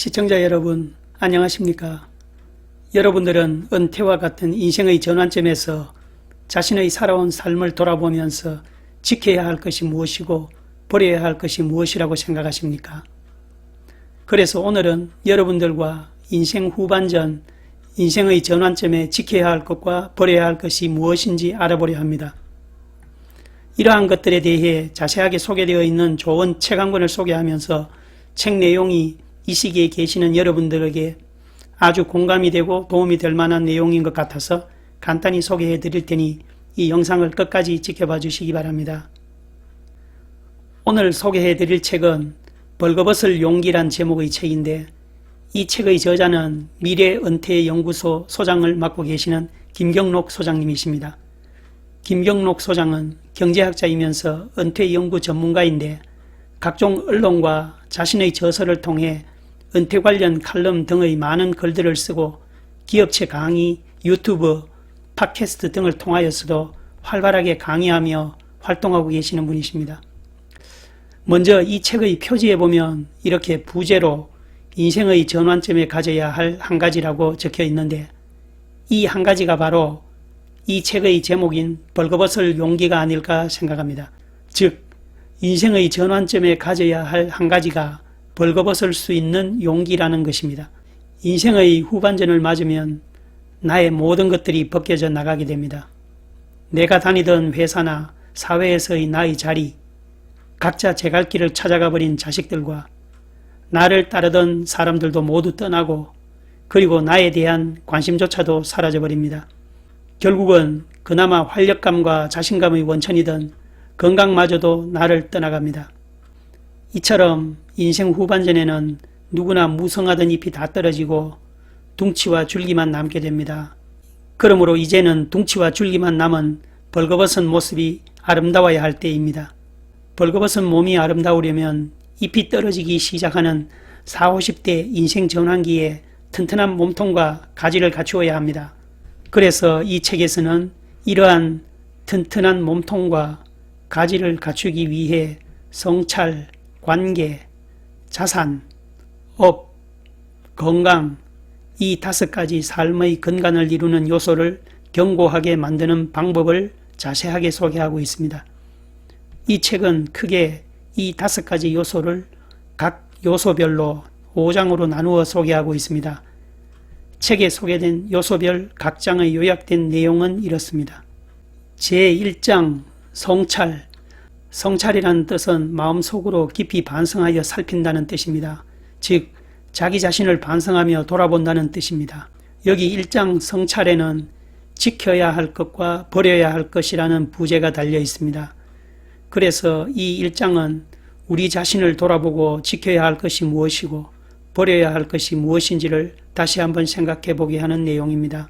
시청자 여러분, 안녕하십니까? 여러분들은 은퇴와 같은 인생의 전환점에서 자신의 살아온 삶을 돌아보면서 지켜야 할 것이 무엇이고 버려야 할 것이 무엇이라고 생각하십니까? 그래서 오늘은 여러분들과 인생 후반전, 인생의 전환점에 지켜야 할 것과 버려야 할 것이 무엇인지 알아보려 합니다. 이러한 것들에 대해 자세하게 소개되어 있는 좋은 책 한 권을 소개하면서 책 내용이 이 시기에 계시는 여러분들에게 아주 공감이 되고 도움이 될 만한 내용인 것 같아서 간단히 소개해 드릴 테니 이 영상을 끝까지 지켜봐 주시기 바랍니다. 오늘 소개해 드릴 책은 벌거벗을 용기란 제목의 책인데, 이 책의 저자는 미래은퇴연구소 소장을 맡고 계시는 김경록 소장님이십니다. 김경록 소장은 경제학자이면서 은퇴연구 전문가인데, 각종 언론과 자신의 저서를 통해 은퇴 관련 칼럼 등의 많은 글들을 쓰고 기업체 강의, 유튜브, 팟캐스트 등을 통하여서도 활발하게 강의하며 활동하고 계시는 분이십니다. 먼저 이 책의 표지에 보면 이렇게 부제로 인생의 전환점에 가져야 할 한 가지라고 적혀 있는데, 이 한 가지가 바로 이 책의 제목인 벌거벗을 용기가 아닐까 생각합니다. 즉, 인생의 전환점에 가져야 할 한 가지가 벌거벗을 수 있는 용기라는 것입니다. 인생의 후반전을 맞으면 나의 모든 것들이 벗겨져 나가게 됩니다. 내가 다니던 회사나 사회에서의 나의 자리, 각자 제 갈 길을 찾아가 버린 자식들과 나를 따르던 사람들도 모두 떠나고, 그리고 나에 대한 관심조차도 사라져 버립니다. 결국은 그나마 활력감과 자신감의 원천이던 건강마저도 나를 떠나갑니다. 이처럼 인생 후반전에는 누구나 무성하던 잎이 다 떨어지고 둥치와 줄기만 남게 됩니다. 그러므로 이제는 둥치와 줄기만 남은 벌거벗은 모습이 아름다워야 할 때입니다. 벌거벗은 몸이 아름다우려면 잎이 떨어지기 시작하는 40, 50대 인생 전환기에 튼튼한 몸통과 가지를 갖추어야 합니다. 그래서 이 책에서는 이러한 튼튼한 몸통과 가지를 갖추기 위해 성찰, 관계, 자산, 업, 건강, 이 5가지 삶의 근간을 이루는 요소를 견고하게 만드는 방법을 자세하게 소개하고 있습니다. 이 책은 크게 이 5가지 요소를 각 요소별로 5장으로 나누어 소개하고 있습니다. 책에 소개된 요소별 각 장의 요약된 내용은 이렇습니다. 제1장 성찰. 성찰이라는 뜻은 마음속으로 깊이 반성하여 살핀다는 뜻입니다. 즉, 자기 자신을 반성하며 돌아본다는 뜻입니다. 여기 1장 성찰에는 지켜야 할 것과 버려야 할 것이라는 부제가 달려 있습니다. 그래서 이 1장은 우리 자신을 돌아보고 지켜야 할 것이 무엇이고 버려야 할 것이 무엇인지를 다시 한번 생각해 보게 하는 내용입니다.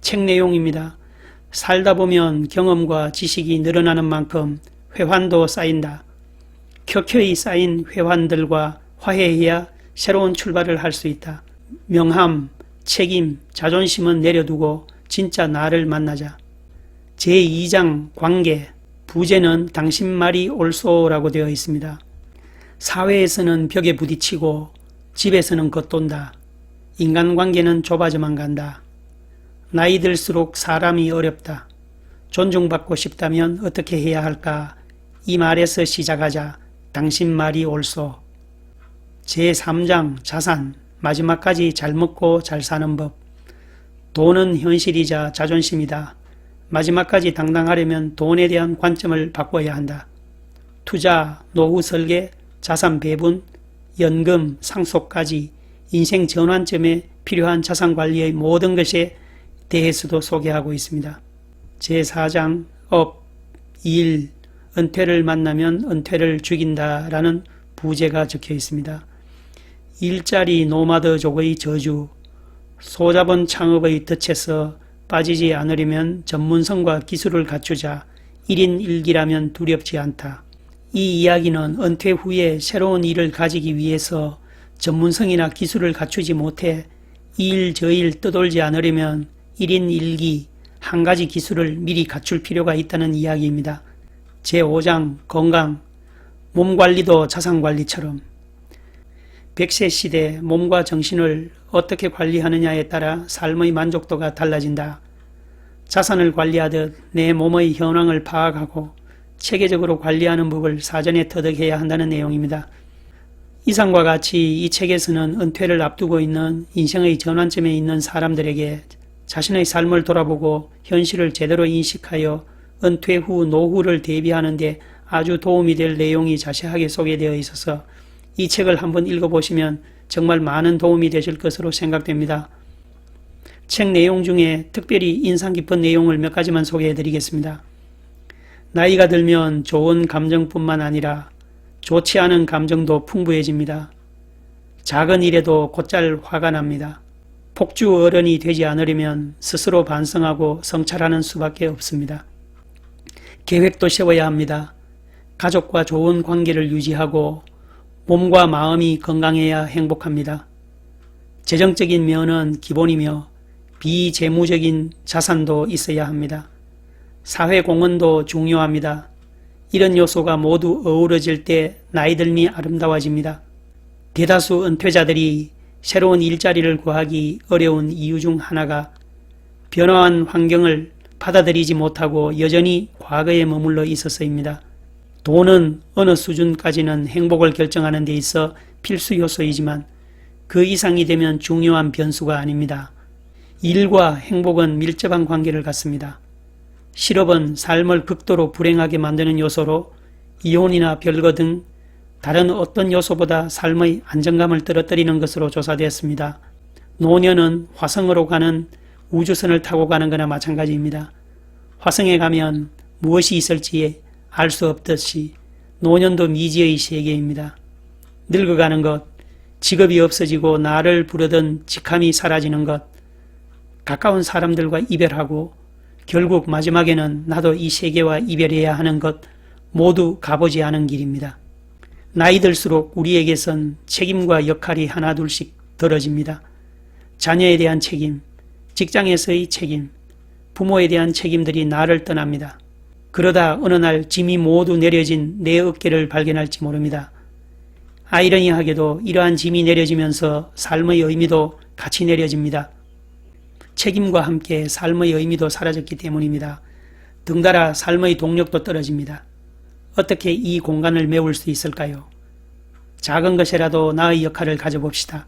책 내용입니다. 살다 보면 경험과 지식이 늘어나는 만큼 회환도 쌓인다. 켜켜이 쌓인 회환들과 화해해야 새로운 출발을 할 수 있다. 명함, 책임, 자존심은 내려두고 진짜 나를 만나자. 제2장 관계. 부제는 당신 말이 옳소라고 되어 있습니다. 사회에서는 벽에 부딪히고 집에서는 겉돈다. 인간관계는 좁아져만 간다. 나이 들수록 사람이 어렵다. 존중받고 싶다면 어떻게 해야 할까? 이 말에서 시작하자. 당신 말이 옳소. 제3장 자산. 마지막까지 잘 먹고 잘 사는 법. 돈은 현실이자 자존심이다. 마지막까지 당당하려면 돈에 대한 관점을 바꿔야 한다. 투자, 노후 설계, 자산 배분, 연금, 상속까지 인생 전환점에 필요한 자산 관리의 모든 것에 대해서도 소개하고 있습니다. 제4장 업, 일, 은퇴를 만나면 은퇴를 죽인다라는 부제가 적혀 있습니다. 일자리 노마드족의 저주, 소자본 창업의 덫에서 빠지지 않으려면 전문성과 기술을 갖추자. 1인 1기라면 두렵지 않다. 이 이야기는 은퇴 후에 새로운 일을 가지기 위해서 전문성이나 기술을 갖추지 못해 이 일 저 일 떠돌지 않으려면 1인 1기, 한 가지 기술을 미리 갖출 필요가 있다는 이야기입니다. 제5장 건강. 몸관리도 자산관리처럼 100세 시대 몸과 정신을 어떻게 관리하느냐에 따라 삶의 만족도가 달라진다. 자산을 관리하듯 내 몸의 현황을 파악하고 체계적으로 관리하는 법을 사전에 터득해야 한다는 내용입니다. 이상과 같이 이 책에서는 은퇴를 앞두고 있는 인생의 전환점에 있는 사람들에게 자신의 삶을 돌아보고 현실을 제대로 인식하여 은퇴 후 노후를 대비하는 데 아주 도움이 될 내용이 자세하게 소개되어 있어서 이 책을 한번 읽어보시면 정말 많은 도움이 되실 것으로 생각됩니다. 책 내용 중에 특별히 인상 깊은 내용을 몇 가지만 소개해 드리겠습니다. 나이가 들면 좋은 감정뿐만 아니라 좋지 않은 감정도 풍부해집니다. 작은 일에도 곧잘 화가 납니다. 폭주 어른이 되지 않으려면 스스로 반성하고 성찰하는 수밖에 없습니다. 계획도 세워야 합니다. 가족과 좋은 관계를 유지하고 몸과 마음이 건강해야 행복합니다. 재정적인 면은 기본이며 비재무적인 자산도 있어야 합니다. 사회 공헌도 중요합니다. 이런 요소가 모두 어우러질 때 나이 들미 아름다워집니다. 대다수 은퇴자들이 새로운 일자리를 구하기 어려운 이유 중 하나가 변화한 환경을 받아들이지 못하고 여전히 과거에 머물러 있어서입니다. 돈은 어느 수준까지는 행복을 결정하는 데 있어 필수 요소이지만 그 이상이 되면 중요한 변수가 아닙니다. 일과 행복은 밀접한 관계를 갖습니다. 실업은 삶을 극도로 불행하게 만드는 요소로 이혼이나 별거 등 다른 어떤 요소보다 삶의 안정감을 떨어뜨리는 것으로 조사되었습니다. 노년은 화성으로 가는 우주선을 타고 가는 거나 마찬가지입니다. 화성에 가면 무엇이 있을지 알 수 없듯이 노년도 미지의 세계입니다. 늙어가는 것, 직업이 없어지고 나를 부르던 직함이 사라지는 것, 가까운 사람들과 이별하고 결국 마지막에는 나도 이 세계와 이별해야 하는 것 모두 가보지 않은 길입니다. 나이 들수록 우리에게선 책임과 역할이 하나둘씩 떨어집니다. 자녀에 대한 책임, 직장에서의 책임, 부모에 대한 책임들이 나를 떠납니다. 그러다 어느 날 짐이 모두 내려진 내 어깨를 발견할지 모릅니다. 아이러니하게도 이러한 짐이 내려지면서 삶의 의미도 같이 내려집니다. 책임과 함께 삶의 의미도 사라졌기 때문입니다. 덩달아 삶의 동력도 떨어집니다. 어떻게 이 공간을 메울 수 있을까요? 작은 것이라도 나의 역할을 가져봅시다.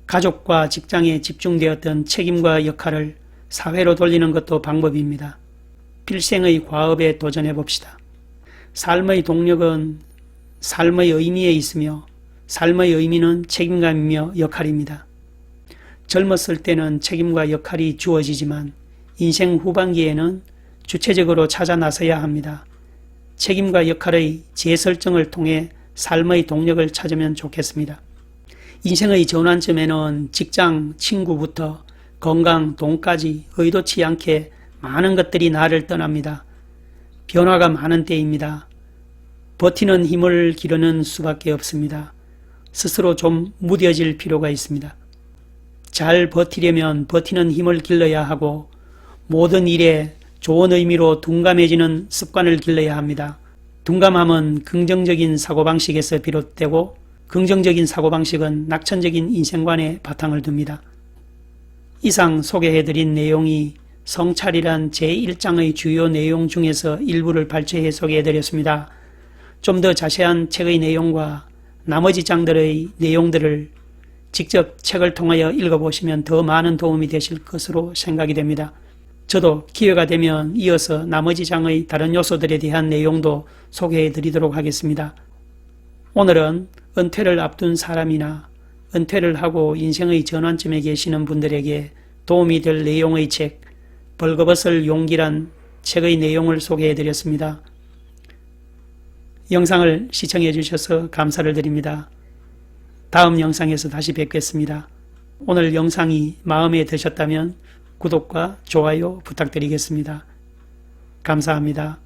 가족과 직장에 집중되었던 책임과 역할을 사회로 돌리는 것도 방법입니다. 필생의 과업에 도전해봅시다. 삶의 동력은 삶의 의미에 있으며 삶의 의미는 책임감이며 역할입니다. 젊었을 때는 책임과 역할이 주어지지만 인생 후반기에는 주체적으로 찾아 나서야 합니다. 책임과 역할의 재설정을 통해 삶의 동력을 찾으면 좋겠습니다. 인생의 전환점에는 직장, 친구부터 건강, 돈까지 의도치 않게 많은 것들이 나를 떠납니다. 변화가 많은 때입니다. 버티는 힘을 기르는 수밖에 없습니다. 스스로 좀 무뎌질 필요가 있습니다. 잘 버티려면 버티는 힘을 길러야 하고 모든 일에 좋은 의미로 둔감해지는 습관을 길러야 합니다. 둔감함은 긍정적인 사고방식에서 비롯되고 긍정적인 사고방식은 낙천적인 인생관에 바탕을 둡니다. 이상 소개해드린 내용이 성찰이란 제1장의 주요 내용 중에서 일부를 발췌해 소개해드렸습니다. 좀 더 자세한 책의 내용과 나머지 장들의 내용들을 직접 책을 통하여 읽어보시면 더 많은 도움이 되실 것으로 생각이 됩니다. 저도 기회가 되면 이어서 나머지 장의 다른 요소들에 대한 내용도 소개해 드리도록 하겠습니다. 오늘은 은퇴를 앞둔 사람이나 은퇴를 하고 인생의 전환점에 계시는 분들에게 도움이 될 내용의 책 벌거벗을 용기란 책의 내용을 소개해 드렸습니다. 영상을 시청해 주셔서 감사를 드립니다. 다음 영상에서 다시 뵙겠습니다. 오늘 영상이 마음에 드셨다면 구독과 좋아요 부탁드리겠습니다. 감사합니다.